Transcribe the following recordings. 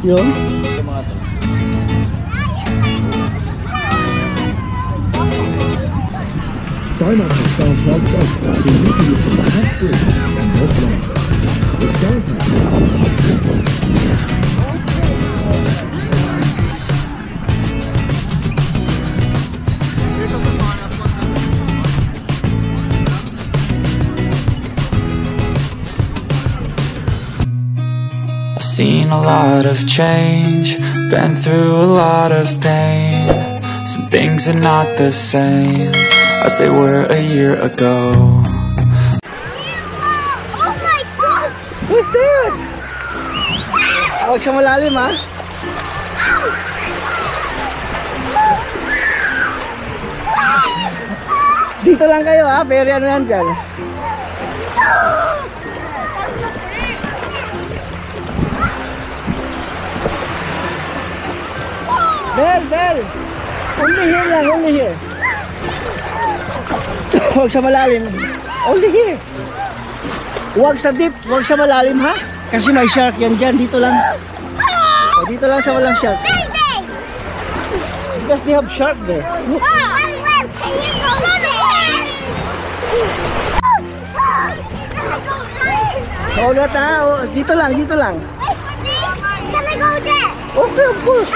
Yung? Sign up for SoundCloud.com so you can listen ad-free and no fun. The SoundCloud. Seen a lot of change, been through a lot of pain. Some things are not the same as they were a year ago. Oh my God! Who's that? Huwag siya malalim ha. Dito lang kayo ha, pero ano yan dyan? Bell! Only here lang, only here. Huwag sa malalim. Only here. Huwag sa deep, huwag sa malalim ha. Kasi may shark yan dyan, dito lang. O, dito lang sa walang shark. Because they have shark there. Ulat ha, dito lang, dito lang. Can I go there? Okay, of course.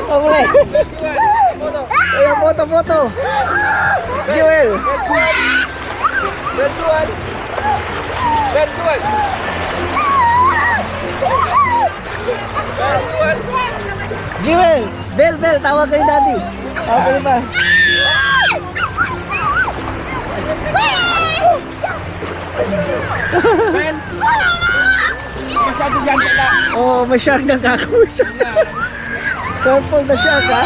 Okay. Ayan, foto. Jewel. Jewel. Bell, tawag kayo daddy. Tawag kayo ba? Masyado dyan ka. Oh, may shark na kako. Purple na shark ha?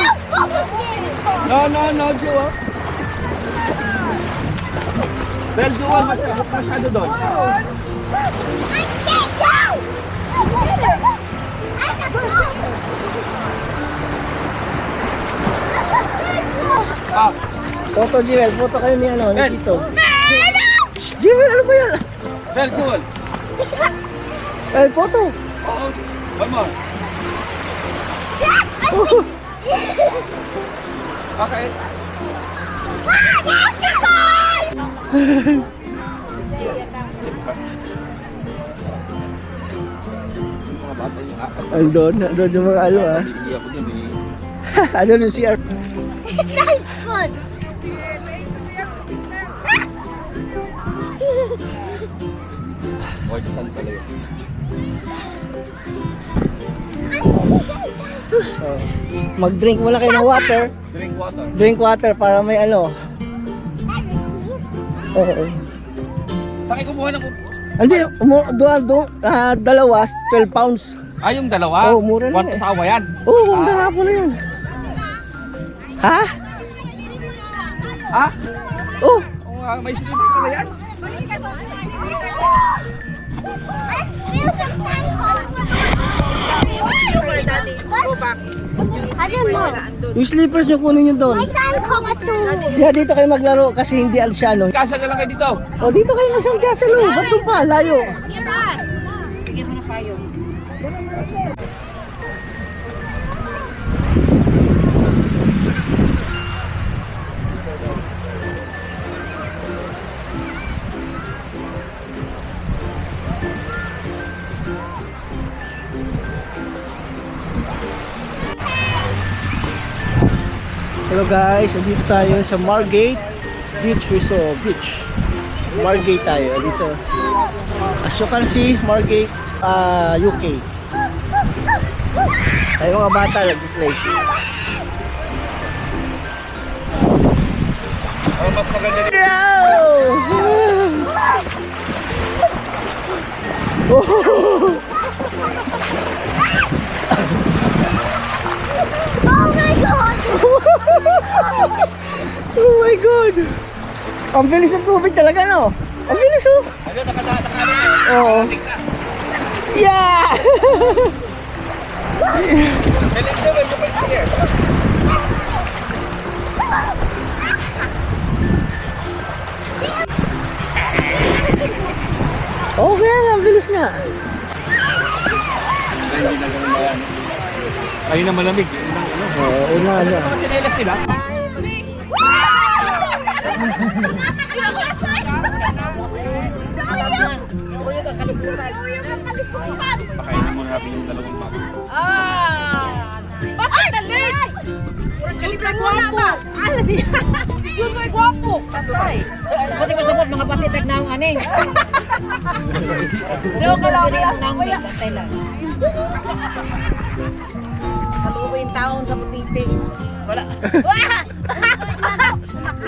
No, Jewel. Well, Jewel, masyado doon. Foto Jewel, foto kayo ni ano, ni Tito. Jewel, ano ba yan? Well, Jewel. Foto. Oo. One more. Okay. Andun yung mga ano ha. Andun yung CR. Nice fun! Mag-drink muna kayo ng water. Drink water para may ano. Oo. Saan kayo kumuha ng... Hindi, dalawa, 12 pounds. Yung dalawa? Oo, mura na eh. Asawa yan? Oo, ang dalawa po na yan. Ha? Ha? Oo. May silipin pala yan? Yung slippers nyo kunin nyo doon. May sandkong aso. Yeah, dito kayo maglaro kasi hindi alsyano. Kasya na lang kayo dito. O, dito kayo masyang kasalo. Ba't doon pa? Layo. Bigyan mo na payo. Hello guys, dito tayo sa Margate Beach Resort. Margate tayo dito. As you can see, Margate, UK. Tayo mga bata nag-play. Mas maganda dito. Oh my God! Oh my God! Ang bilis ng tubig talaga, no? Ang bilis, oh! Ano, nakadaan. Oo. Yeah! nga. Hindi na ganun na yan. Kayo na malamig. Una. Mga sinelas nila. Pakainin mo natin yung dalawang bago. Bakit nalit? Jun kay gwapo. Alas siya. Jun kay gwapo. Patay. Pati masabot mga patitek na ang aning. Doon ka lang Nang may patay lang. Halubo yung taon sa butiting. Wala.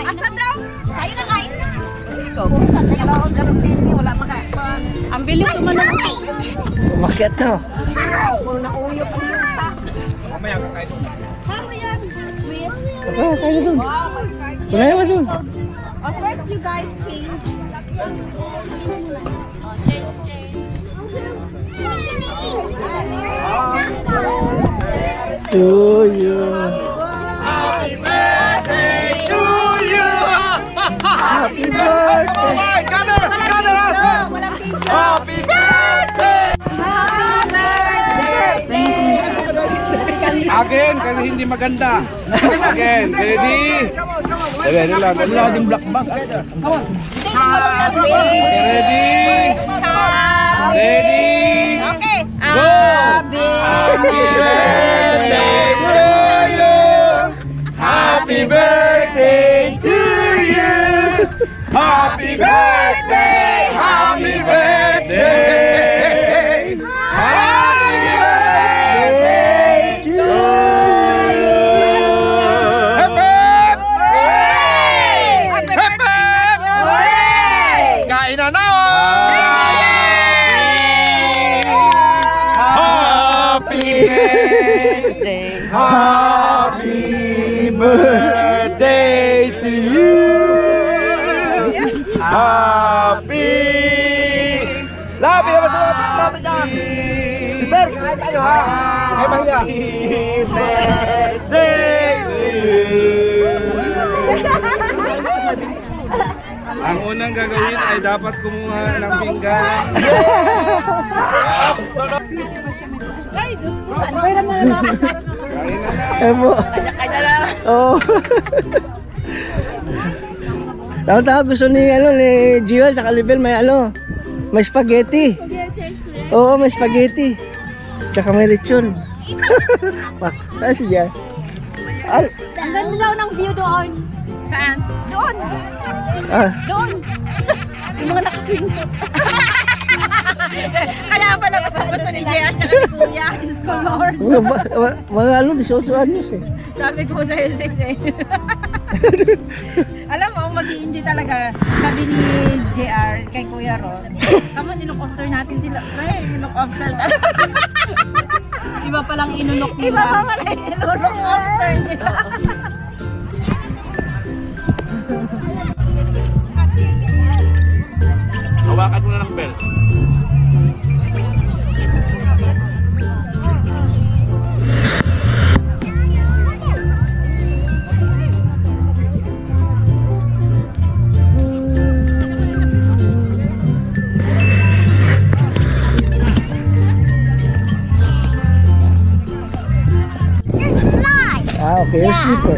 Asa daw? Tayo na kain na. Kalaon sa butiting. Wala maka. Ang bilis tumanan. Umakyat na. Puro na uyo pa lupa. Mamaya kakain mo. Ano yan? Kaya dun. Wala naman dun. First you guys change. To you. Happy birthday to you! Happy birthday. Gather us! Happy birthday! Again, kasi hindi maganda. Again, ready? Ready lang. Wala din black bag. Ready? Ready? Okay. Go! Happy birthday to you! Happy birthday to you! Happy birthday! Happy birthday! Happy birthday to you! Hep hep! Hep hep! Kain na na! Happy birthday! Happy birthday to you! Happy! Labi naman sa lapit dyan! Sister, kain tayo ha! Ay, mahiya! Happy birthday to you! Ang unang gagawin ay dapat kumuha ng pinggan. Kain na na! Ebo. Oo. Tawa gusto ni Jewel sa Kalibel may may spaghetti. Oo, may spaghetti. Tsaka may lechon. Saan siya? Ang ganda daw ng view doon. Saan? Doon. Doon. Yung mga nakaswimsuit. Kaya pala gusto ni JR tsaka ni Kuya. His color. Mga 18 anyos eh. Sabi ko sa'yo, sis eh. Alam mo, mag-i-enjoy talaga. Sabi ni JR kay Kuya Ron, kamo, ninok-offer natin sila. Ay, ninok-offer talaga. Iba palang inunok nila. Iba pa pala inunok-offer nila. Hawakan mo na ng belt. Okay, your slipper.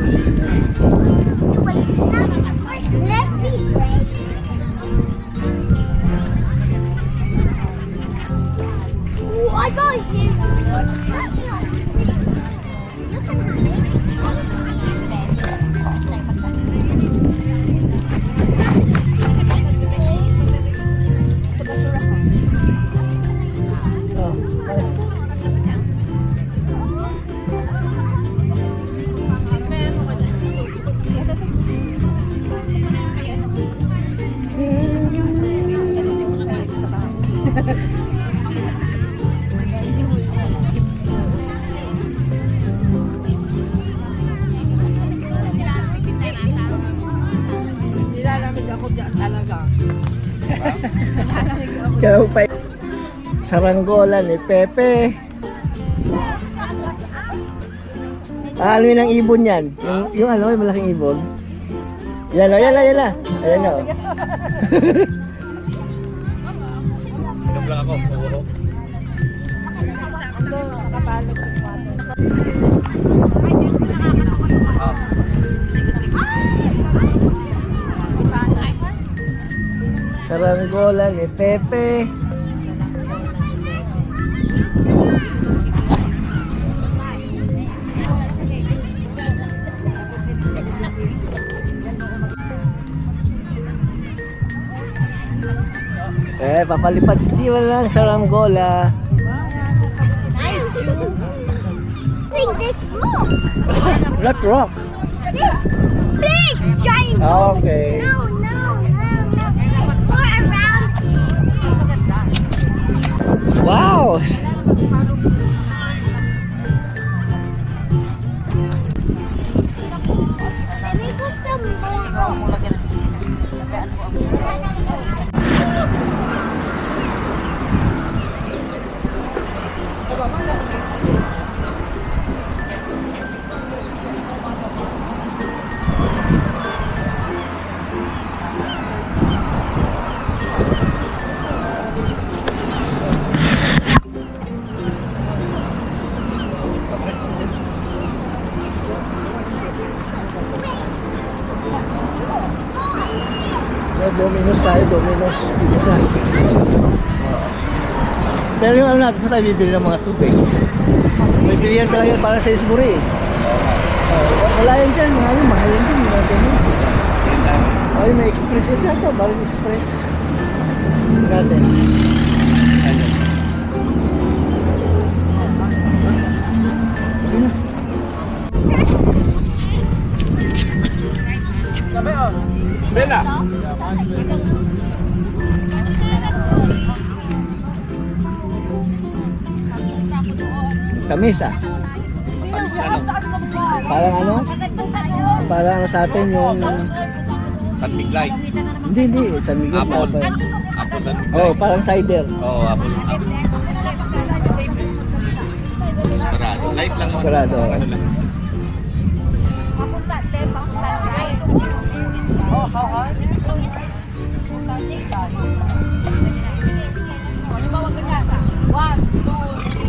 I got you. Nilalamig ako dyan talaga. Kaya pa saranggolan ni Pepe. Ano yun ang ibon yan? Yung yung malaking ibon. Yan o, yan o. Ayan o. Inom lang ako. Saranggola ni Pepe. Papalipad si Jiwa lang sa Saranggola. Nice. Think this rock. What rock? This big giant. Okay. No. Or around. Wow! Let me put some more. Domino's tayo, Domino's pizza. Pero yung ano natin, sa tayo bibili ng mga tubig. May bilihan talaga para sa Isburi. Wala yan dyan, mahal yan dyan. Ay, may express yun dyan ito, baling express. Natin. Bella. Tamis ah. Parang ano? Parang sa atin yung... San Miglay. Hindi. San Miguel. Apple. Apple San Miglay. Oh, parang cider. Oh, apple. Desperado. Light lang. Desperado. Ano lang.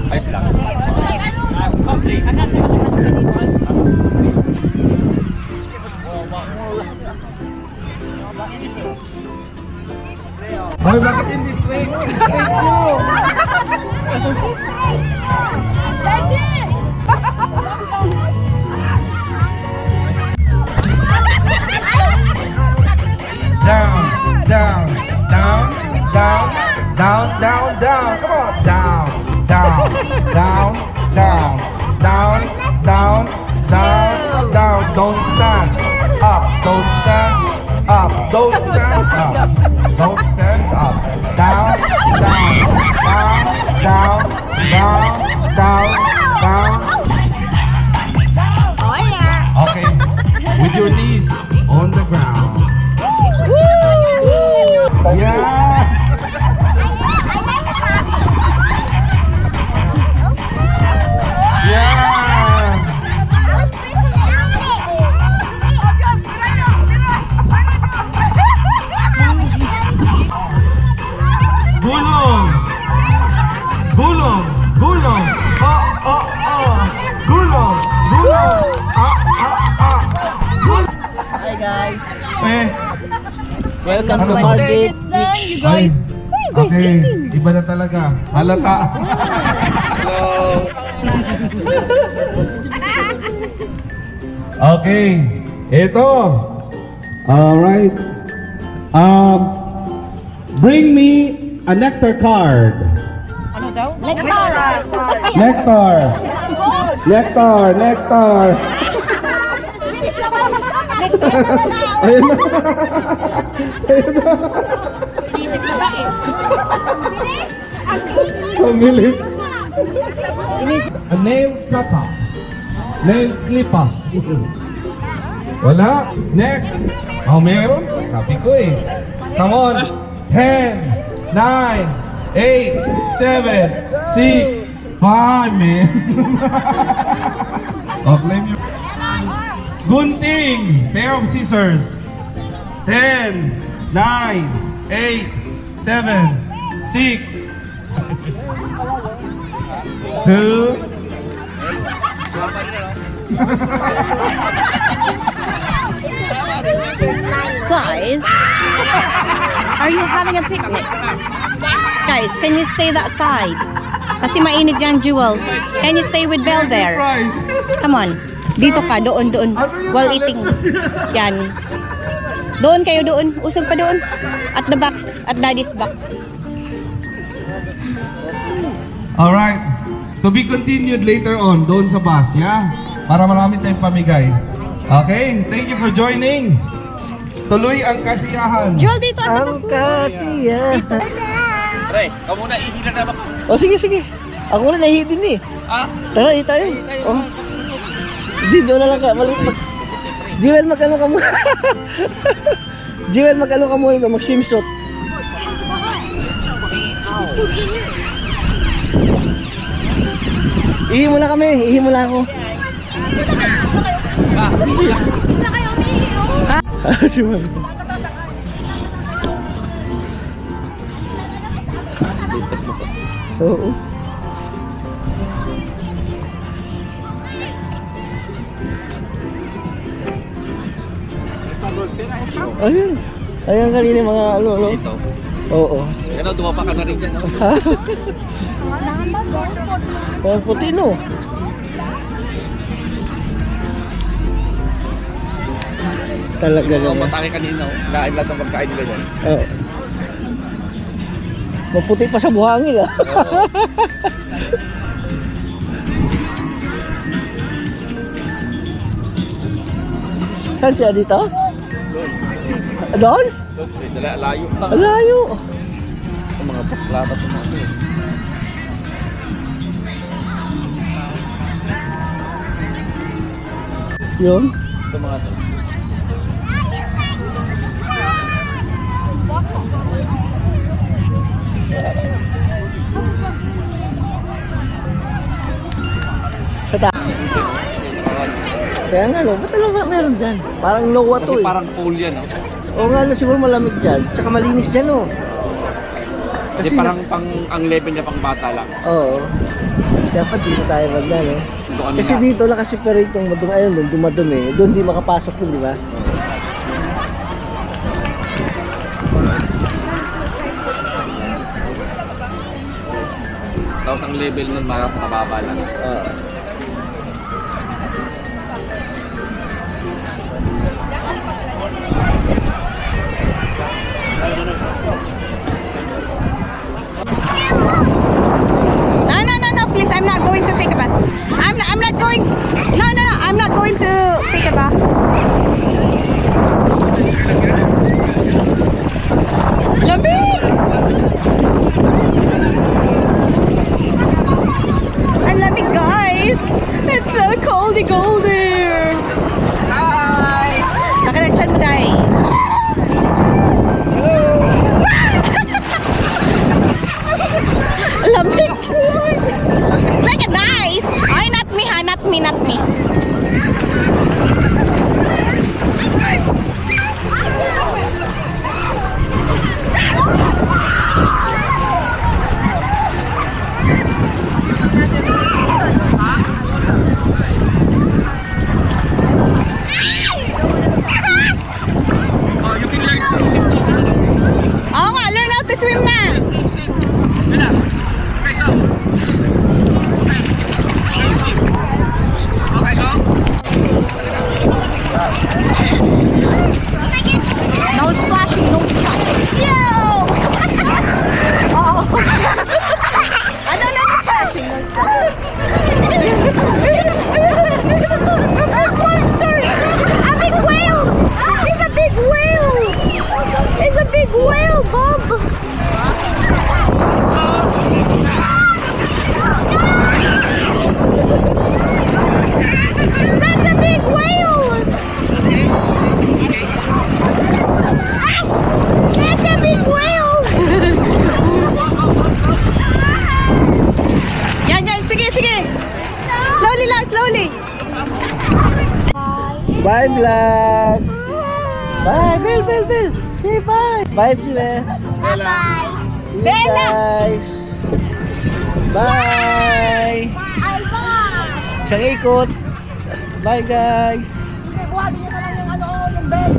Ay, lang. Hoy, bakit hindi straight? Straight nyo! Down. Come on. Down. Don't stand. Up. Don't stand up. Don't stand up. Down. Oh yeah. Okay. With your knees on the ground. Yeah. Gulong. Hi guys. Eh. Welcome to Market Beach. You guys. Okay, iba na talaga. Halata. Okay, ito. Alright. Bring me a nectar card. Ano daw? Nectar. Ayun na. Pamilis. A nail clipper. Wala. Next. Oh, meron? Sabi ko eh. Come on. 10, 9, 8, 7, 6, 5, man. Oh, claim your... Gunting. Pair of scissors. 10, 9, 8, 7, 6, 2, 1. Guys, are you having a picnic? Guys, can you stay that side? Kasi mainit yan, Jewel. Can you stay with Belle there? Come on. Dito ka, doon. While eating. Yan. Doon kayo, doon. Usog pa doon. At the back. At daddy's back. Alright. To be continued later on, doon sa bus, yeah? Para marami tayong pamigay. Okay? Thank you for joining. Tuloy ang kasiyahan. Jewel, dito at the Ang kasiyahan. Pre, kamu na ihila na ba? O sige. Ako na nahihidin eh. Ah? Tara, tayo. Oh. Dito na lang ka. Jewel, mag-ano ka muna. Jewel, mag-ano ka muna. Mag-swimsuit. Ihi mo na kami. Ihi mo na ako. Si Mami. Oo. Ayun kanina mga ano. Ito. Oo. Ano, dumapa ka na rin dyan. Ha? Parang puti no. Talaga Oo, naman. matake kanina. Kain lang ng pagkain nila dyan. Oo. Maputi pa sa buhangin ah. Saan siya dito? Doon? Layo. Layo. Ang mga baklata ito mga ito. Yun. Ito mga ito. Sa ta. Kaya nga no, ba't talaga meron dyan? Parang lowa to Kasi eh. parang pool yan. Oo nga no, siguro malamig dyan. Tsaka malinis dyan no. Kasi parang ang level niya pang bata lang. Oo. Dapat dito tayo magda no. Dito kami Kasi na. dito nakasiparate yung madumi. Ayun doon, dumadumi. Doon di makapasok yun, di ba? Tapos ang level nun mababa lang. Oo. No, please, I'm not going to take a bath. I'm not going. No, I'm not going to take a bath. Lamig! Ang lamig, guys. It's so coldy. Hi! Baka na chan mo, day. Lamig. It's like a nice. Ay, not me ha, not me. Oo nga, learn how to swim na. No splashing. Yo! Oh. Ano na splashing? No splashing. Monster! A big whale! It's a big whale! It's a big whale, Bob! That's a big whale! That's a big whale! Yan, sige. Slowly lang, slowly. Bye vlog. Bye, Bel. Say bye. Bye, Jewel. Bye-bye. See you guys. Bye. Bye-bye. Isang ikot. Bye guys. Buhatin nyo na lang yung ano, yung bed.